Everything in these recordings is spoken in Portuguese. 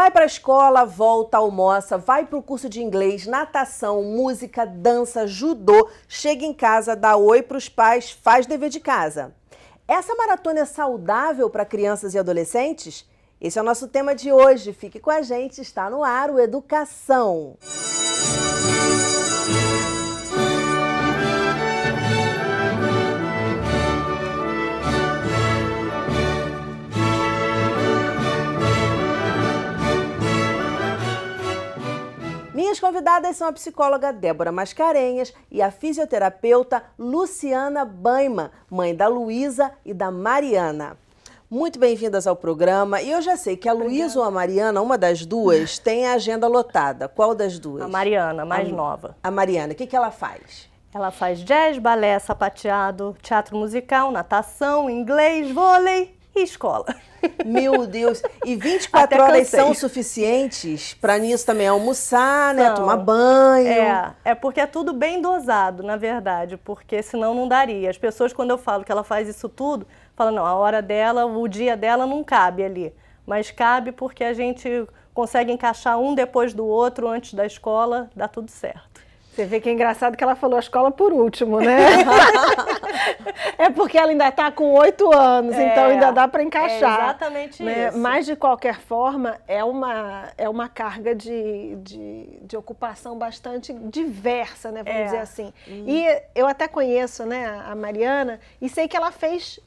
Vai para a escola, volta, almoça, vai para o curso de inglês, natação, música, dança, judô, chega em casa, dá oi para os pais, faz dever de casa. Essa maratona é saudável para crianças e adolescentes? Esse é o nosso tema de hoje. Fique com a gente, está no ar o Educação. Minhas convidadas são a psicóloga Débora Mascarenhas e a fisioterapeuta Luciana Baima, mãe da Luísa e da Mariana. Muito bem-vindas ao programa. E eu já sei que a Luísa ou a Mariana, uma das duas, tem a agenda lotada. Qual das duas? A Mariana, mais nova. A Mariana, o que ela faz? Ela faz jazz, balé, sapateado, teatro musical, natação, inglês, vôlei e escola. Meu Deus! E 24 horas são suficientes para nisso também almoçar, né? Tomar banho. É porque é tudo bem dosado, na verdade, porque senão não daria. As pessoas, quando eu falo que ela faz isso tudo, falam, não, a hora dela, o dia dela não cabe ali. Mas cabe porque a gente consegue encaixar um depois do outro antes da escola, dá tudo certo. Você vê que é engraçado que ela falou a escola por último, né? É porque ela ainda está com 8 anos, então ainda dá para encaixar. É exatamente isso. Mas, de qualquer forma, é uma carga de ocupação bastante diversa, né? Vamos dizer assim. E eu até conheço, né, a Mariana e sei que ela fez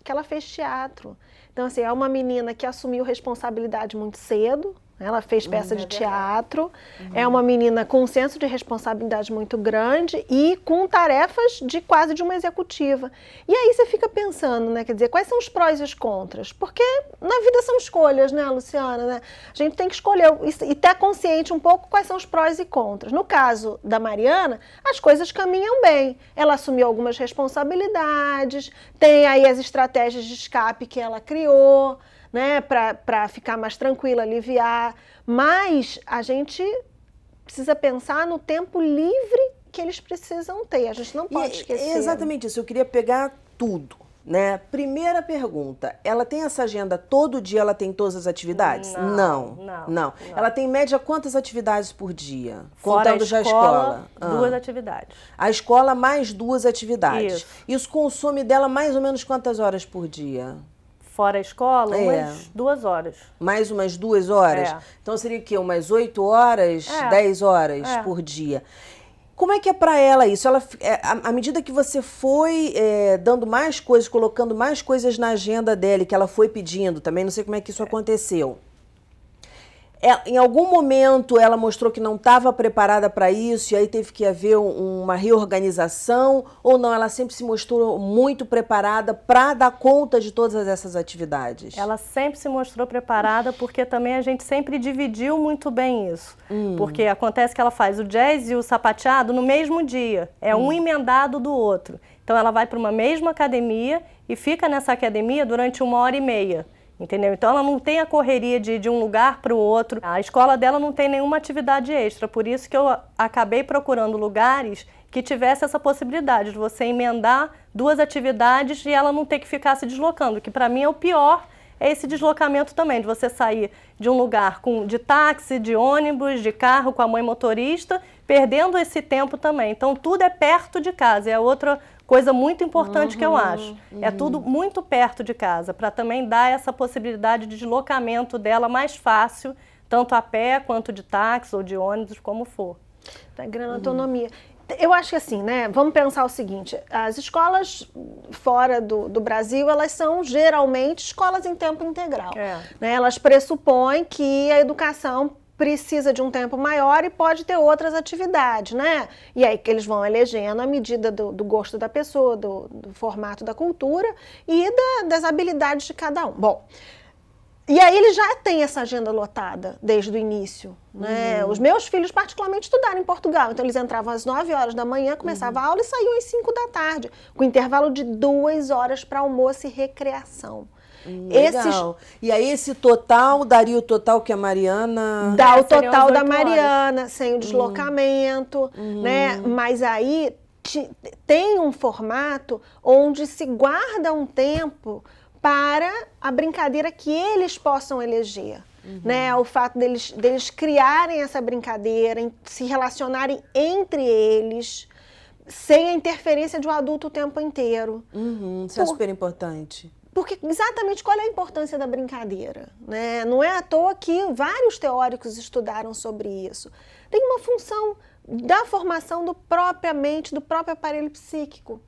teatro. Então, assim, é uma menina que assumiu responsabilidade muito cedo. Ela fez peça de teatro, é uma menina com um senso de responsabilidade muito grande e com tarefas quase de uma executiva. E aí você fica pensando, né, quer dizer, quais são os prós e os contras? Porque na vida são escolhas, né, Luciana? Né? A gente tem que escolher e estar consciente um pouco quais são os prós e contras. No caso da Mariana, as coisas caminham bem. Ela assumiu algumas responsabilidades, tem aí as estratégias de escape que ela criou, né, para ficar mais tranquila, aliviar, mas a gente precisa pensar no tempo livre que eles precisam ter, a gente não pode esquecer. É exatamente isso, eu queria pegar tudo, né? Primeira pergunta, ela tem essa agenda todo dia, ela tem todas as atividades? Não. Ela tem em média quantas atividades por dia? Fora contando já a escola? 2 atividades. A escola mais 2 atividades. Isso consome dela mais ou menos quantas horas por dia? Fora a escola, umas 2 horas. Mais umas 2 horas? Então seria o quê? Umas 8 horas, 10 horas por dia. Como é que é para ela isso? À medida que você foi dando mais coisas, colocando mais coisas na agenda dela, que ela foi pedindo também, não sei como é que isso aconteceu. Em algum momento ela mostrou que não estava preparada para isso e aí teve que haver uma reorganização ou não? Ela sempre se mostrou muito preparada para dar conta de todas essas atividades? Ela sempre se mostrou preparada porque também a gente sempre dividiu muito bem isso. Porque acontece que ela faz o jazz e o sapateado no mesmo dia. É um emendado do outro. Então ela vai para uma mesma academia e fica nessa academia durante 1h30. Entendeu? Então ela não tem a correria de um lugar para o outro. A escola dela não tem nenhuma atividade extra, por isso que eu acabei procurando lugares que tivesse essa possibilidade de você emendar 2 atividades e ela não ter que ficar se deslocando, que para mim é o pior, é esse deslocamento também, de você sair de um lugar de táxi, de ônibus, de carro com a mãe motorista, perdendo esse tempo também. Então tudo é perto de casa, é outra coisa muito importante que eu acho. É tudo muito perto de casa, para também dar essa possibilidade de deslocamento dela mais fácil, tanto a pé quanto de táxi ou de ônibus, como for. Da grande autonomia. Eu acho que assim, né, vamos pensar o seguinte, as escolas fora do Brasil, elas são geralmente escolas em tempo integral. Né? Elas pressupõem que a educação precisa de um tempo maior e pode ter outras atividades, né? E aí que eles vão elegendo à medida do gosto da pessoa, do formato da cultura e das habilidades de cada um. Bom, e aí eles já têm essa agenda lotada desde o início, né? Os meus filhos particularmente estudaram em Portugal, então eles entravam às 9 horas da manhã, começava a aula e saíam às 5 da tarde, com intervalo de 2 horas para almoço e recreação. Legal. E aí esse total daria o total que a Mariana... Dá o total da Mariana, sem o deslocamento, né? Mas aí tem um formato onde se guarda um tempo para a brincadeira que eles possam eleger. né? O fato deles criarem essa brincadeira, se relacionarem entre eles, sem a interferência de um adulto o tempo inteiro. Isso é super importante. Porque exatamente qual é a importância da brincadeira, né? Não é à toa que vários teóricos estudaram sobre isso. Tem uma função da formação do próprio aparelho psíquico.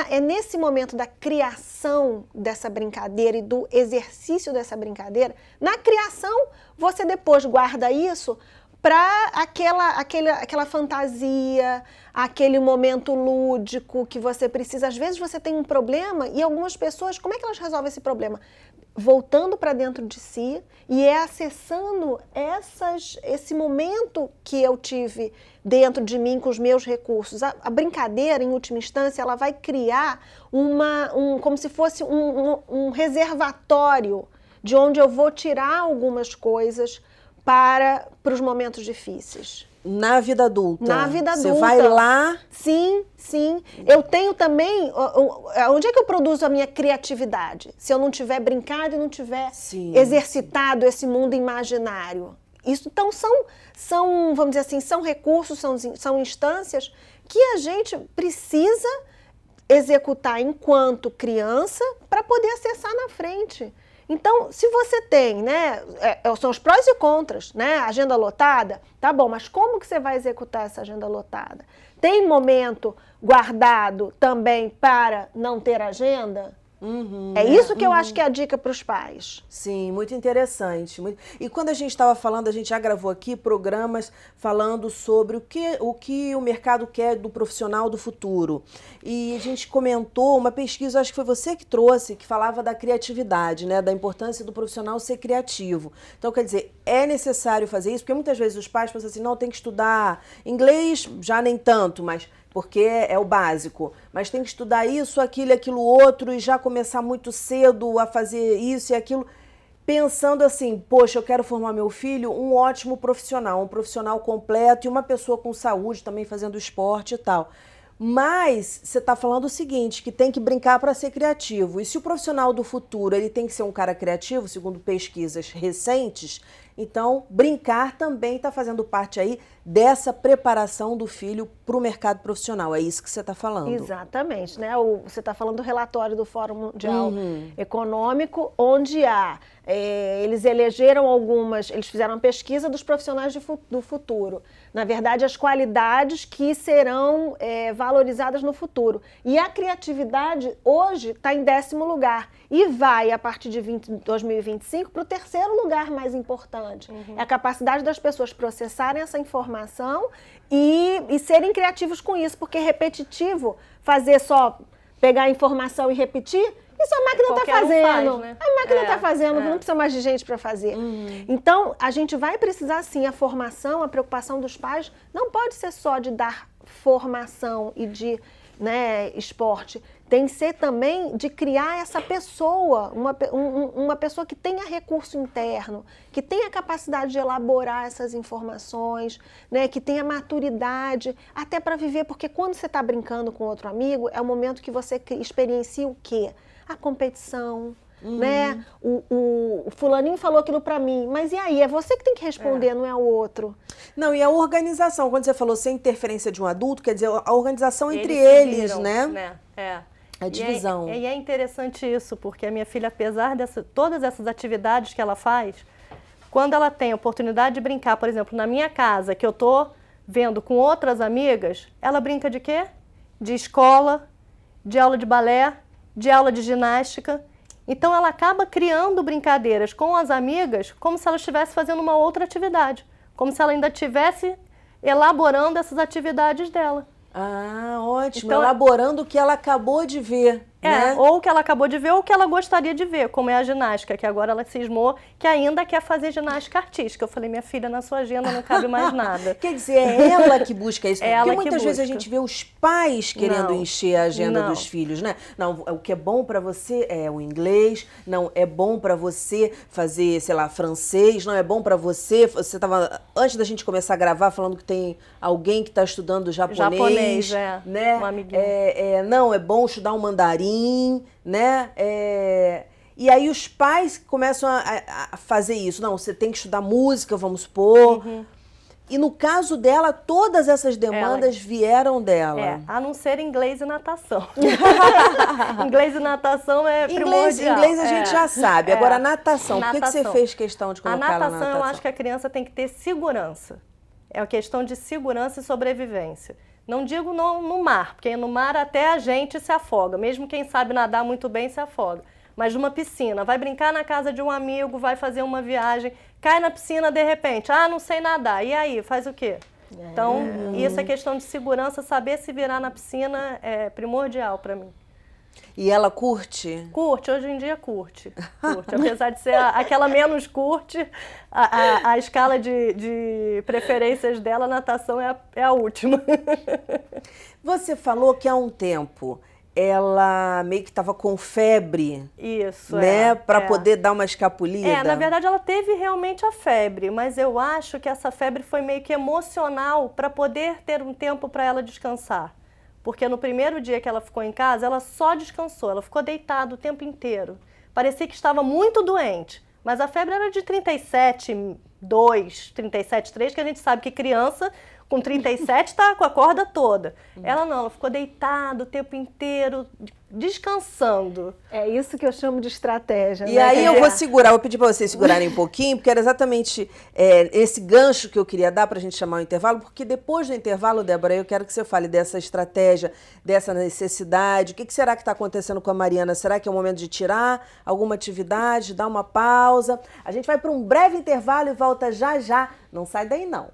É nesse momento da criação dessa brincadeira e do exercício dessa brincadeira, na criação você depois guarda isso para aquela fantasia, aquele momento lúdico que você precisa. Às vezes você tem um problema e algumas pessoas, como é que elas resolvem esse problema? Voltando para dentro de si e acessando esse momento que eu tive dentro de mim com os meus recursos. A brincadeira, em última instância, ela vai criar como se fosse um reservatório de onde eu vou tirar algumas coisas para os momentos difíceis. Na vida adulta? Na vida adulta. Você vai lá? Sim, sim. Eu tenho também... Onde é que eu produzo a minha criatividade? Se eu não tiver brincado e não tiver exercitado esse mundo imaginário. Isso, então, são, vamos dizer assim, são recursos, são instâncias que a gente precisa executar enquanto criança para poder acessar na frente. Então, se você tem, né, são os prós e contras, né, agenda lotada, tá bom, mas como que você vai executar essa agenda lotada? Tem momento guardado também para não ter agenda? É isso que eu acho que é a dica para os pais. Sim, muito interessante. E quando a gente estava falando, a gente já gravou aqui programas falando sobre o que o mercado quer do profissional do futuro. E a gente comentou uma pesquisa, acho que foi você que trouxe, que falava da criatividade, né? Da importância do profissional ser criativo. Então, quer dizer, é necessário fazer isso, porque muitas vezes os pais pensam assim, não, tem que estudar inglês, já nem tanto, mas... porque é o básico, mas tem que estudar isso, aquilo outro e já começar muito cedo a fazer isso e aquilo, pensando assim, poxa, eu quero formar meu filho um ótimo profissional, um profissional completo e uma pessoa com saúde também fazendo esporte e tal. Mas você está falando o seguinte, que tem que brincar para ser criativo. E se o profissional do futuro ele tem que ser um cara criativo, segundo pesquisas recentes, então brincar também está fazendo parte aí dessa preparação do filho para o mercado profissional. É isso que você está falando. Exatamente, né? Você está falando do relatório do Fórum Mundial Econômico, onde eles elegeram eles fizeram uma pesquisa dos profissionais do futuro. Na verdade, as qualidades que serão valorizadas no futuro. E a criatividade hoje está em 10º lugar e vai, a partir de 2025, para o 3º lugar mais importante. É a capacidade das pessoas processarem essa informação e serem criativos com isso, porque é repetitivo fazer só pegar a informação e repetir. Isso a máquina está fazendo. Né? A máquina está fazendo, não precisa mais de gente para fazer. Então, a gente vai precisar, sim, a formação, a preocupação dos pais não pode ser só de dar formação e de esporte. Tem que ser também de criar essa pessoa, uma pessoa que tenha recurso interno, que tenha capacidade de elaborar essas informações, né, que tenha maturidade, até para viver, porque quando você está brincando com outro amigo, é o momento que você experiencia o quê? A competição, né? O fulaninho falou aquilo para mim, mas e aí? É você que tem que responder, não é o outro. Não, e a organização, quando você falou sem interferência de um adulto, quer dizer, a organização entre eles, viram, né? A divisão. E é interessante isso, porque a minha filha, apesar de todas essas atividades que ela faz, quando ela tem a oportunidade de brincar, por exemplo, na minha casa, que eu estou vendo com outras amigas, ela brinca de quê? De escola, de aula de balé, de aula de ginástica. Então, ela acaba criando brincadeiras com as amigas como se ela estivesse fazendo uma outra atividade, como se ela ainda estivesse elaborando essas atividades dela. Ah, ótimo. Então, elaborando o que ela acabou de ver. né? Ou o que ela acabou de ver ou o que ela gostaria de ver, como é a ginástica, que agora ela cismou que ainda quer fazer ginástica artística. Eu falei, minha filha, na sua agenda não cabe mais nada. Quer dizer, é ela que busca isso. Ela porque muitas vezes a gente vê os pais querendo encher a agenda dos filhos, né? Não, o que é bom para você é o inglês, não é bom para você fazer, sei lá, francês, não é bom para você... Você estava, antes da gente começar a gravar, falando que tem alguém que está estudando japonês, né? Uma amiguinha. Não, é bom estudar um mandarim, né? E aí os pais começam a fazer isso. Não, você tem que estudar música, vamos supor. E no caso dela, todas essas demandas vieram dela. A não ser inglês e natação. Inglês e natação é primordial. Inglês a gente já sabe. Agora, natação. Por que você fez questão de colocar ela na natação? A natação, eu acho que a criança tem que ter segurança. É uma questão de segurança e sobrevivência. Não digo no mar, porque no mar até a gente se afoga. Mesmo quem sabe nadar muito bem se afoga. Mas numa piscina, vai brincar na casa de um amigo, vai fazer uma viagem, cai na piscina de repente, não sei nadar, e aí, faz o quê? Então, isso é questão de segurança, saber se virar na piscina é primordial para mim. E ela curte? Curte, hoje em dia curte. Apesar de ser aquela menos curte, a escala de preferências dela, a natação é a última. Você falou que há um tempo ela meio que estava com febre. Isso, né? Para poder dar uma escapulida. Na verdade ela teve realmente a febre, mas eu acho que essa febre foi meio que emocional para poder ter um tempo para ela descansar. Porque no primeiro dia que ela ficou em casa, ela só descansou, ela ficou deitada o tempo inteiro. Parecia que estava muito doente, mas a febre era de 37,2, 37,3, que a gente sabe que criança com 37 está com a corda toda. Ela não, ela ficou deitada o tempo inteiro, descansando. É isso que eu chamo de estratégia. E aí eu vou segurar, vou pedir para vocês segurarem um pouquinho, porque era exatamente esse gancho que eu queria dar para a gente chamar o intervalo, porque depois do intervalo, Débora, eu quero que você fale dessa estratégia, dessa necessidade. O que será que está acontecendo com a Mariana? Será que é o momento de tirar alguma atividade, dar uma pausa? A gente vai para um breve intervalo e volta já já. Não sai daí, não.